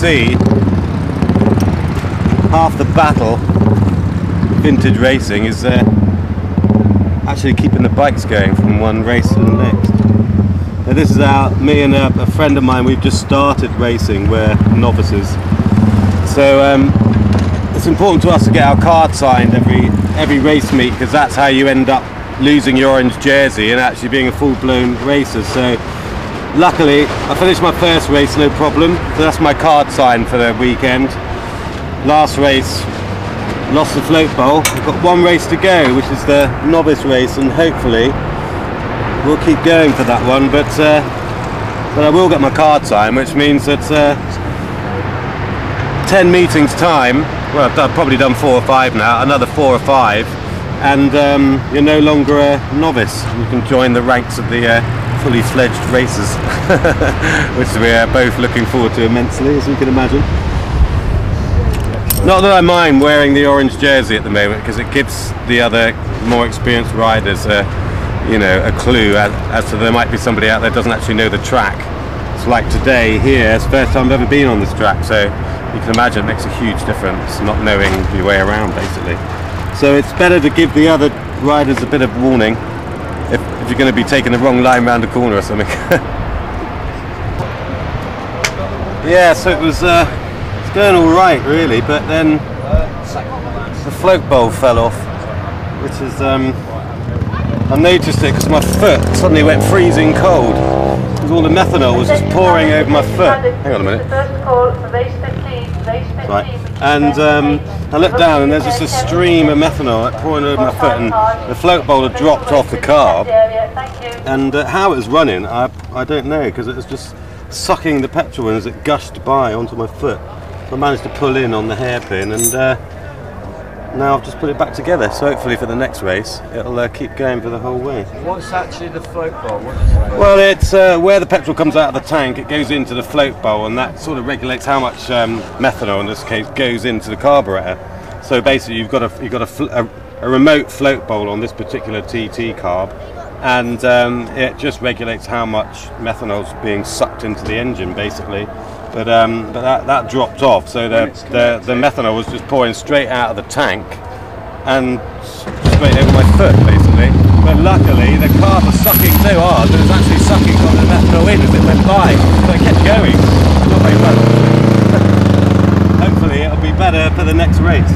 see, half the battle vintage racing is actually keeping the bikes going from one race to the next. Now this is me and a friend of mine, we've just started racing, we're novices. So it's important to us to get our card signed every race meet, because that's how you end up losing your orange jersey and actually being a full-blown racer. So luckily I finished my first race no problem, so that's my card signed for the weekend. Last race, lost the float bowl. We've got one race to go, which is the novice race, and hopefully we'll keep going for that one, but I will get my card signed, which means that 10 meetings time, well I've probably done 4 or 5 now, another 4 or 5, and you're no longer a novice. You can join the ranks of the fully fledged racers, which we are both looking forward to immensely, as you can imagine. Not that I mind wearing the orange jersey at the moment, because it gives the other more experienced riders a clue as to there might be somebody out there that doesn't actually know the track. It's like today here, it's the first time I've ever been on this track, so you can imagine it makes a huge difference not knowing your way around basically. So it's better to give the other riders a bit of warning if you're going to be taking the wrong line round the corner or something. Yeah, so it was it's going all right really, but then the float bowl fell off, which is I noticed it because my foot suddenly went freezing cold because all the methanol was just pouring over my foot. Hang on a minute. Right. And I looked down and there's just a stream of methanol pouring over my foot, and the float bowl had dropped off the carb. And how it was running, I don't know, because it was just sucking the petrol in as it gushed by onto my foot. I managed to pull in on the hairpin, and now I've just put it back together, so hopefully for the next race it'll keep going for the whole way. What's actually the float bowl? Well, it's where the petrol comes out of the tank, it goes into the float bowl, and that sort of regulates how much methanol in this case goes into the carburetor. So basically you've got a remote float bowl on this particular TT carb, and it just regulates how much methanol is being sucked into the engine basically. But that dropped off, so the methanol was just pouring straight out of the tank and straight over my foot basically. But luckily the carb was sucking so hard that it was actually sucking all the methanol in as it went by, so it kept going. Not very well. Hopefully it'll be better for the next race.